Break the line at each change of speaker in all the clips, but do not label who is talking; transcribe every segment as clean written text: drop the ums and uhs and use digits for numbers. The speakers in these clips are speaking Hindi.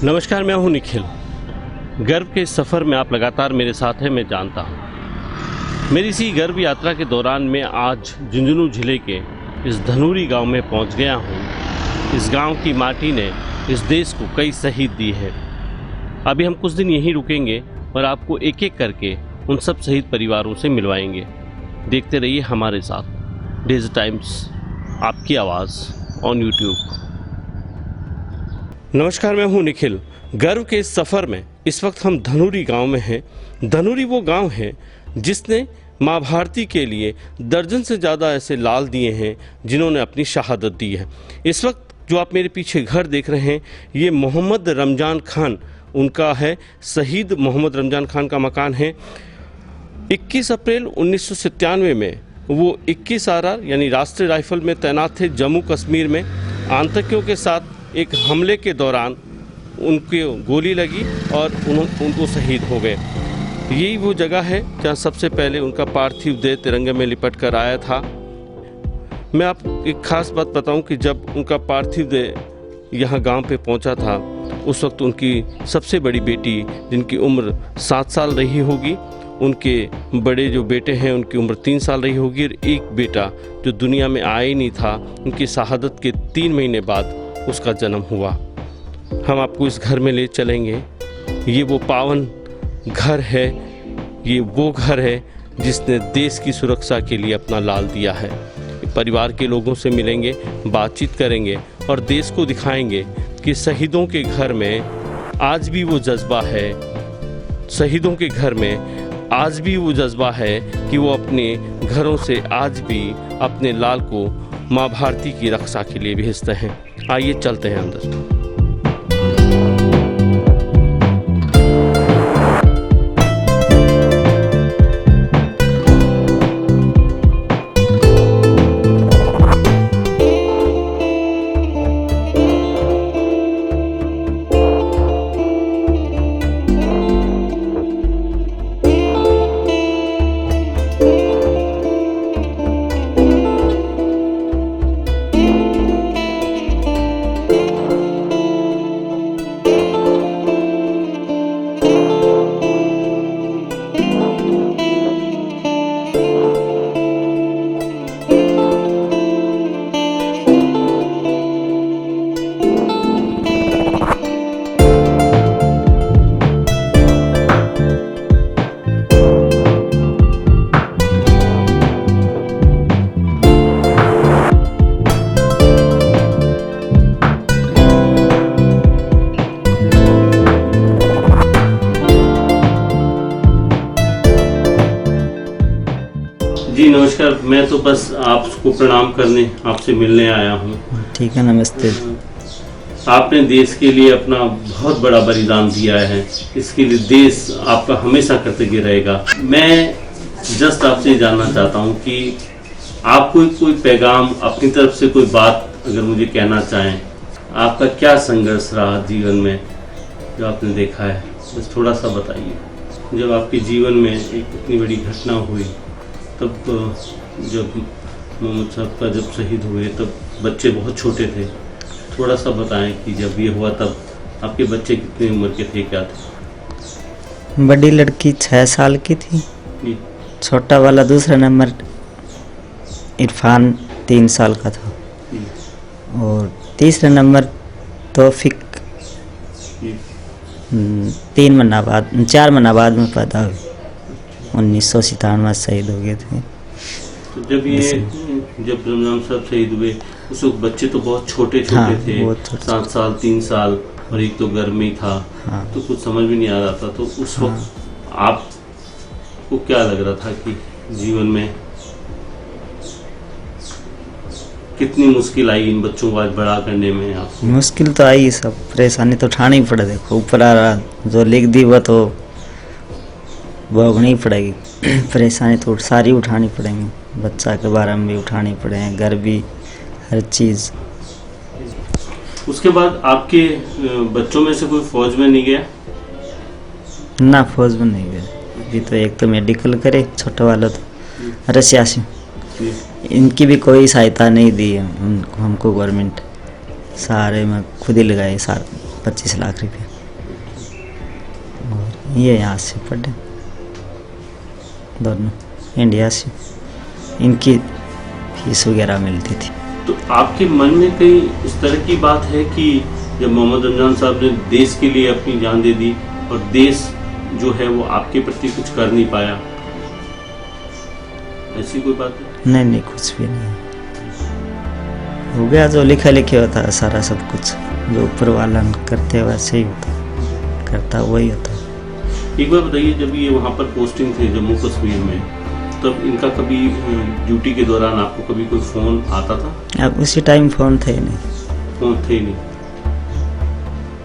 नमस्कार, मैं हूं निखिल। गर्व के इस सफ़र में आप लगातार मेरे साथ हैं, मैं जानता हूं। मेरी इसी गर्व यात्रा के दौरान मैं आज झुंझुनू ज़िले के इस धनूरी गांव में पहुंच गया हूं। इस गांव की माटी ने इस देश को कई शहीद दी है। अभी हम कुछ दिन यहीं रुकेंगे और आपको एक एक करके उन सब शहीद परिवारों से मिलवाएंगे। देखते रहिए हमारे साथ डेज़ टाइम्स, आपकी आवाज़ ऑन यूट्यूब। नमस्कार, मैं हूं निखिल। गर्व के इस सफ़र में इस वक्त हम धनूरी गांव में हैं। धनूरी वो गांव है जिसने माँ भारती के लिए दर्जन से ज़्यादा ऐसे लाल दिए हैं जिन्होंने अपनी शहादत दी है। इस वक्त जो आप मेरे पीछे घर देख रहे हैं, ये मोहम्मद रमज़ान खान उनका है। शहीद मोहम्मद रमज़ान खान का मकान है। 21 अप्रैल 1997 में वो 21 आर यानी राष्ट्रीय राइफल में तैनात थे जम्मू कश्मीर में। आतंकियों के साथ एक हमले के दौरान उनके गोली लगी और उनको शहीद हो गए। यही वो जगह है जहाँ सबसे पहले उनका पार्थिव देह तिरंगे में लिपट कर आया था। मैं आपको एक ख़ास बात बताऊं कि जब उनका पार्थिव देह यहाँ गांव पे पहुंचा था, उस वक्त उनकी सबसे बड़ी बेटी, जिनकी उम्र 7 साल रही होगी, उनके बड़े जो बेटे हैं उनकी उम्र 3 साल रही होगी, और एक बेटा जो दुनिया में आया ही नहीं था, उनकी शहादत के 3 महीने बाद उसका जन्म हुआ। हम आपको इस घर में ले चलेंगे। ये वो पावन घर है, ये वो घर है जिसने देश की सुरक्षा के लिए अपना लाल दिया है। परिवार के लोगों से मिलेंगे, बातचीत करेंगे और देश को दिखाएंगे कि शहीदों के घर में आज भी वो जज्बा है। शहीदों के घर में आज भी वो जज्बा है कि वो अपने घरों से आज भी अपने लाल को माँ भारती की रक्षा के लिए भेजते हैं। आइए चलते हैं अंदर। जी नमस्कार, मैं तो बस आपको प्रणाम करने, आपसे मिलने आया हूँ।
ठीक है, नमस्ते।
आपने देश के लिए अपना बहुत बड़ा बलिदान दिया है, इसके लिए देश आपका हमेशा कृतज्ञ रहेगा। मैं जस्ट आपसे जानना चाहता हूँ कि आप कोई पैगाम, अपनी तरफ से कोई बात अगर मुझे कहना चाहें, आपका क्या संघर्ष रहा जीवन में जो आपने देखा है, बस थोड़ा सा बताइए। जब आपके जीवन में एक इतनी बड़ी घटना हुई, तब जब मोहम्मद साहब का जब शहीद हुए तब बच्चे बहुत छोटे थे। थोड़ा सा बताएं कि जब ये हुआ तब आपके बच्चे कितनी उम्र के थे, क्या थे?
बड़ी लड़की 6 साल की थी, छोटा वाला दूसरा नंबर इरफान 3 साल का था, और तीसरा नंबर तौफिक 4 महीना बाद में पैदा हुई। 1997 शहीद हो गए थे।
तो जब रमज़ान साहब शहीद हुए उस वक्त बच्चे तो बहुत छोटे थे, 7 साल 3 साल, और एक तो घर में ही था। तो कुछ समझ में नहीं आ रहा था। तो उस वक्त आपको क्या लग रहा था कि जीवन में कितनी मुश्किल आई इन बच्चों को आज बड़ा करने में? आपको
मुश्किल तो आई, सब परेशानी तो उठानी ही पड़े। देखो ऊपर आ रहा, जो लिख दी वो तो भोगनी पड़ेगी। परेशानी तो सारी उठानी पड़ेंगी, बच्चा के बारे में भी उठानी पड़ेंगे, घर भी, हर चीज़।
उसके बाद आपके बच्चों में से कोई फौज में नहीं गया?
ना, फौज में नहीं गया। अभी तो एक तो मेडिकल करे, छोटा वाला तो रशिया से। इनकी भी कोई सहायता नहीं दी हमको गवर्नमेंट। सारे में खुद ही लगाए 25 लाख रुपये। ये यहाँ से पढ़े दोनों, इंडिया से। इनकी फीस वगैरह मिलती थी।
तो आपके मन में कहीं इस तरह की बात है कि जब मोहम्मद रमजान साहब ने देश के लिए अपनी जान दे दी और देश जो है वो आपके प्रति कुछ कर नहीं पाया, ऐसी कोई बात है?
नहीं नहीं, कुछ भी नहीं हो गया। जो लिखा लिखे होता है सारा सब कुछ, जो ऊपर वाला करते वैसे ही होता, करता वही होता।
एक बार बताइए, जब ये वहाँ पर पोस्टिंग थे जम्मू कश्मीर में, तब इनका कभी ड्यूटी के दौरान आपको कभी कोई फ़ोन आता था?
अब उसी टाइम फ़ोन थे नहीं।
फ़ोन थे नहीं,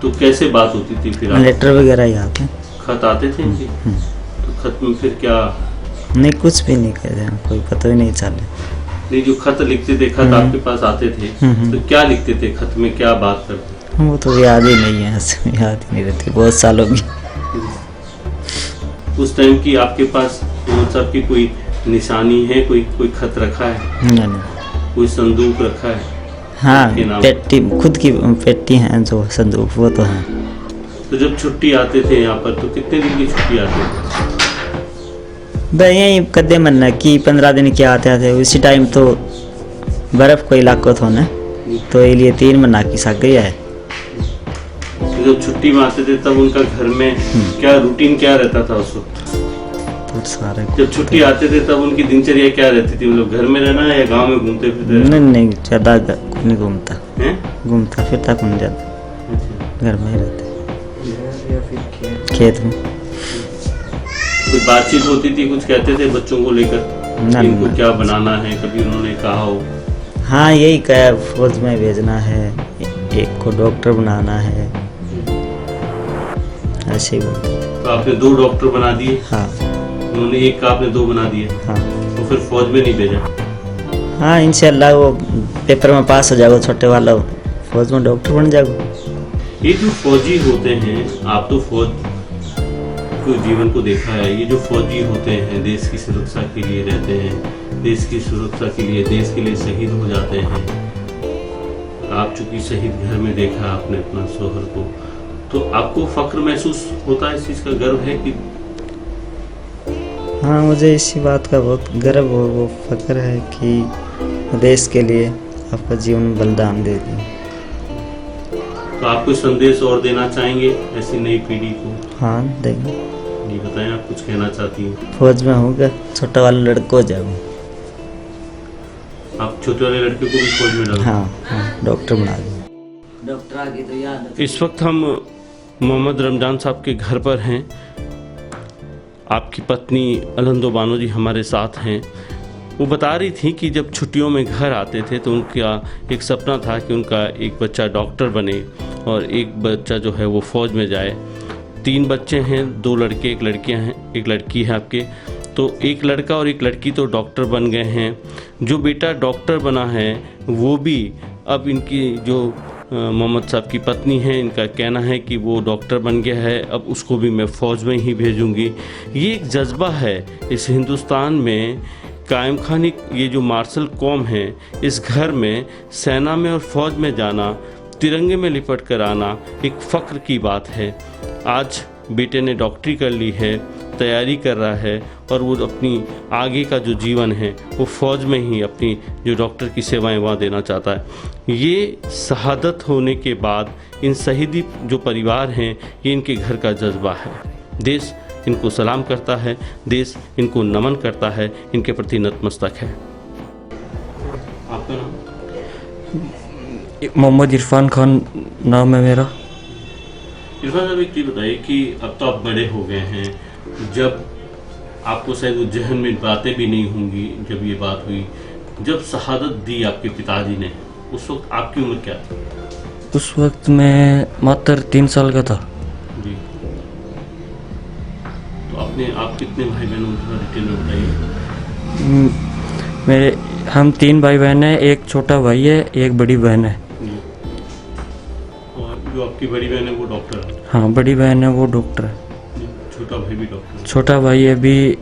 तो कैसे बात होती थी फिर?
लेटर वगैरह ही आते,
खत आते थे इनके? तो खत में फिर क्या?
नहीं, कुछ भी नहीं कहते, कोई पता ही नहीं चले।
नहीं, जो खत लिखते थे, खत आपके पास आते थे, तो क्या लिखते थे खत में, क्या बात करते?
वो तो याद ही नहीं है, याद ही नहीं रहती, बहुत सालों की।
उस टाइम की आपके पास मोहम्मद साहब की कोई निशानी है? कोई खत रखा है?
नहीं।
कोई संदूक रखा है?
हाँ, पेटी, खुद की पेटी है जो संदूक, वो तो है।
तो जब छुट्टी आते थे यहाँ पर, तो कितने दिन की छुट्टी आती थी?
भाई यही कदे मन्ना कि 15 दिन के आते थे। उसी टाइम तो बर्फ को इलाका था ना, तो इसलिए 3 महीना की सक गया है।
तो जब छुट्टी में आते थे तब उनका घर में क्या रूटीन क्या रहता था उस वक्त?
तो सारे
जब छुट्टी आते थे तब उनकी दिनचर्या क्या रहती थी? मतलब घर में रहना या गांव में घूमते फिरते?
नहीं, ज़्यादा नहीं घूमता, घूमता फिरता कौन ज़्यादा, घर में ही रहते, खेत में।
कोई बातचीत होती थी, कुछ कहते थे बच्चों को लेकर, इनको क्या बनाना है, कभी उन्होंने कहा हो?
हाँ, यही कहा, फौज में भेजना है, एक को डॉक्टर बनाना है, ऐसे ही बोलते।
तो आपने 2 डॉक्टर बना दिए?
हाँ।
उन्होंने एक का, आपने 2 बना दिए?
हाँ।
तो फिर फौज में नहीं भेजा?
हाँ, इंशाल्लाह वो पेपर में पास हो जाएगा छोटे वाला, फौज में डॉक्टर बन जाएगा।
ये जो फौजी होते हैं, आप तो फौज को जीवन को देखा है, ये जो फौजी होते हैं देश की सुरक्षा के लिए रहते हैं, देश की सुरक्षा के लिए, देश के लिए शहीद हो जाते हैं। आप चूंकि शहीद घर में देखा आपने अपना शोहर को, तो आपको फक्र महसूस होता है, इस चीज़ का गर्व है कि?
हाँ, मुझे इसी बात का बहुत गर्व हो, वो फक्र है कि देश के लिए आपका जीवन बलिदान दे दिया।
तो आप कोई संदेश और देना चाहेंगे ऐसी नई पीढ़ी को?
हाँ, देंगे।
ये बताएं, आप कुछ कहना चाहती हैं?
फौज में होगा, छोटा वाला लड़का हो जाएगा।
आप छोटे वाले लड़के को भी फौज में डालो?
हाँ, डॉक्टर बना देंगे। डॉक्टर आगे तो याद।
इस वक्त हम मोहम्मद रमजान साहब के घर पर हैं। आपकी पत्नी अलहंदो बानो जी हमारे साथ हैं। वो बता रही थी कि जब छुट्टियों में घर आते थे तो उनका एक सपना था कि उनका एक बच्चा डॉक्टर बने और एक बच्चा जो है वो फौज में जाए। 3 बच्चे हैं, 2 लड़के, 1 लड़कियां हैं, 1 लड़की है आपके। तो एक लड़का और एक लड़की तो डॉक्टर बन गए हैं। जो बेटा डॉक्टर बना है वो भी अब इनकी जो मोहम्मद साहब की पत्नी है, इनका कहना है कि वो डॉक्टर बन गया है, अब उसको भी मैं फ़ौज में ही भेजूंगी। ये एक जज्बा है इस हिंदुस्तान में कायम खानी। ये जो मार्शल कौम है, इस घर में सेना में और फ़ौज में जाना, तिरंगे में लिपट कर आना एक फ़ख्र की बात है। आज बेटे ने डॉक्टरी कर ली है, तैयारी कर रहा है और वो अपनी आगे का जो जीवन है वो फ़ौज में ही अपनी जो डॉक्टर की सेवाएं वहाँ देना चाहता है। ये शहादत होने के बाद इन शहीदी जो परिवार हैं, ये इनके घर का जज्बा है। देश इनको सलाम करता है, देश इनको नमन करता है, इनके प्रति नतमस्तक है। आपका नाम?
मोहम्मद इरफान खान नाम है मेरा।
इरफान साहब, एक चीज़ बताइए कि अब तो आप बड़े हो गए हैं, जब आपको शायद वो जहन में बातें भी नहीं होंगी, जब ये बात हुई, जब शहादत दी आपके पिताजी ने, उस वक्त आपकी उम्र क्या थी?
उस वक्त मैं मात्र 3 साल का था।
जी। तो आप कितने भाई बहन हो, थोड़ा डिटेल में बताइए।
हम 3 भाई बहन हैं, एक छोटा भाई है, एक बड़ी बहन है।
और जो आपकी बड़ी बहन है वो डॉक्टर है?
हाँ, बड़ी बहन है वो डॉक्टर है।
छोटा भाई भी डॉक्टर?
छोटा भाई अभी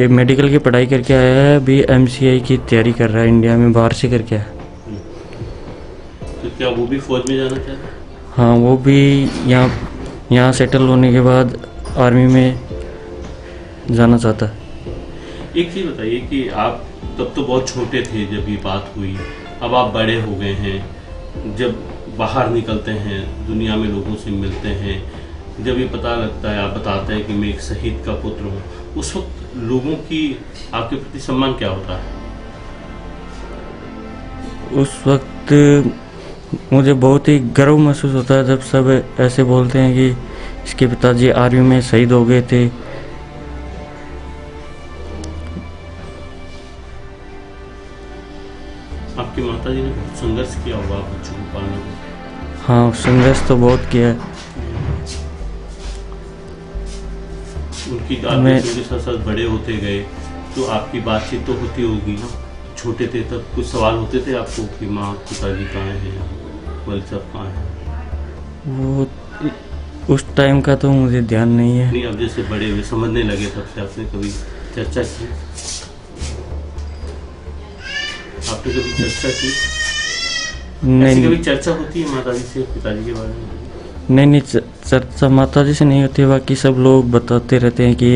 मेडिकल की पढ़ाई करके आया है, अभी MCI की तैयारी कर रहा है, इंडिया में बाहर से करके आया। तो
क्या वो भी फौज में जाना चाहता है?
हाँ, वो भी यहाँ सेटल होने के बाद आर्मी में जाना चाहता है।
एक चीज़ बताइए कि आप तब तो बहुत छोटे थे जब ये बात हुई, अब आप बड़े हो गए हैं, जब बाहर निकलते हैं दुनिया में लोगों से मिलते हैं, जब ये पता लगता है, आप बताते हैं कि मैं एक शहीद का पुत्र हूँ, उस वक्त लोगों की आपके प्रति सम्मान क्या होता है?
उस वक्त मुझे बहुत ही गर्व महसूस होता है जब सब ऐसे बोलते हैं कि इसके पिताजी आर्मी में शहीद हो गए थे।
आपकी माता जी ने बहुत संघर्ष किया होगा आप बच्चों को पालने में।
हाँ, संघर्ष तो बहुत किया है।
उनकी आपके साथ साथ बड़े होते गए तो आपकी बातचीत तो होती होगी ना? छोटे थे तब कुछ सवाल होते थे आपको कि माँ पिताजी कहाँ हैं, वाले साहब कहाँ हैं?
वो उस टाइम का तो मुझे ध्यान नहीं है।
नहीं, अब जैसे बड़े हुए समझने लगे तब से आपने कभी चर्चा की? आपने कभी चर्चा की? ऐसी कभी चर्चा होती है माताजी से पिताजी के बारे में?
नहीं, चर्चा माताजी से नहीं होती। बाकी सब लोग बताते रहते हैं कि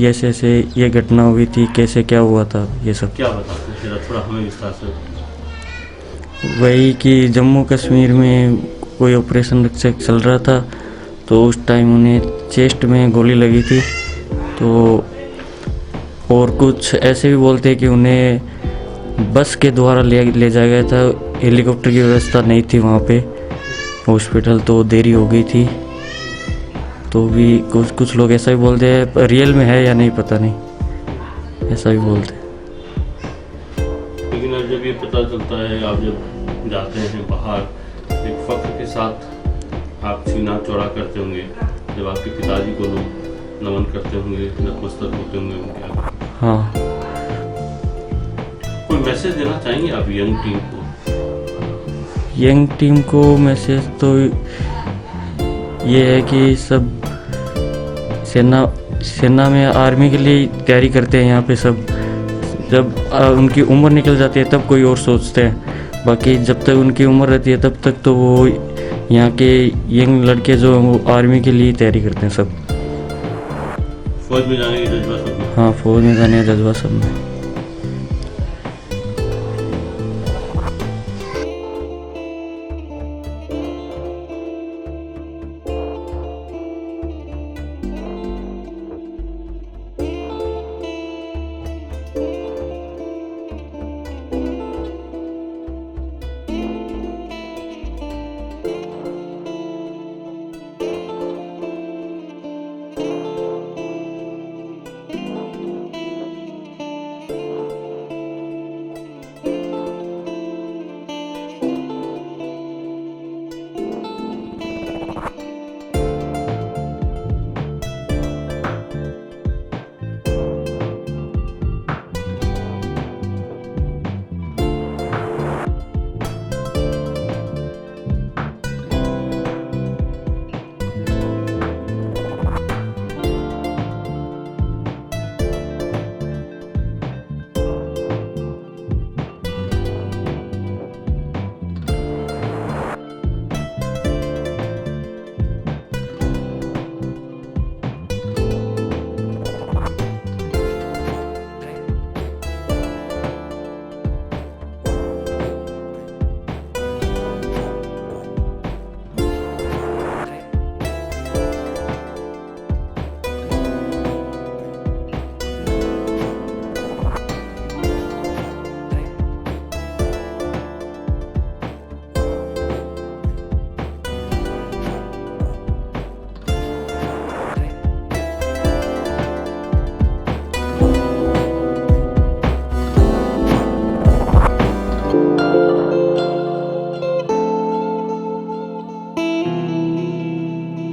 ऐसे ऐसे ये घटना हुई थी, कैसे क्या हुआ था, ये सब।
क्या बताते हैं जरा थोड़ा हमें विस्तार से?
वही कि जम्मू कश्मीर में कोई ऑपरेशन रक्षक चल रहा था तो उस टाइम उन्हें चेस्ट में गोली लगी थी। तो और कुछ ऐसे भी बोलते हैं कि उन्हें बस के द्वारा ले जाया गया था, हेलीकॉप्टर की व्यवस्था नहीं थी वहाँ पे हॉस्पिटल, तो देरी हो गई थी। तो भी कुछ लोग ऐसा भी बोलते हैं, रियल में है या नहीं पता नहीं, ऐसा भी बोलते हैं।
लेकिन अब जब ये पता चलता है, आप जब जाते हैं बाहर, एक फख्र के साथ आप सीना चौड़ा करते होंगे जब आपके पिताजी को लोग नमन करते होंगे, नतमस्तक होते होंगे उनके आगे।
हाँ।
कोई मैसेज देना चाहेंगे आप यंग टीम को?
यंग टीम को मैसेज तो ये है कि सब सेना में आर्मी के लिए तैयारी करते हैं यहाँ पे सब। जब उनकी उम्र निकल जाती है तब कोई और सोचते हैं, बाकी जब तक उनकी उम्र रहती है तब तक तो वो यहाँ के यंग लड़के जो वो आर्मी के लिए तैयारी करते हैं सब।
फौज में जाने की जज्बा सब में?
हाँ, फौज में जाने का जज्बा सब में।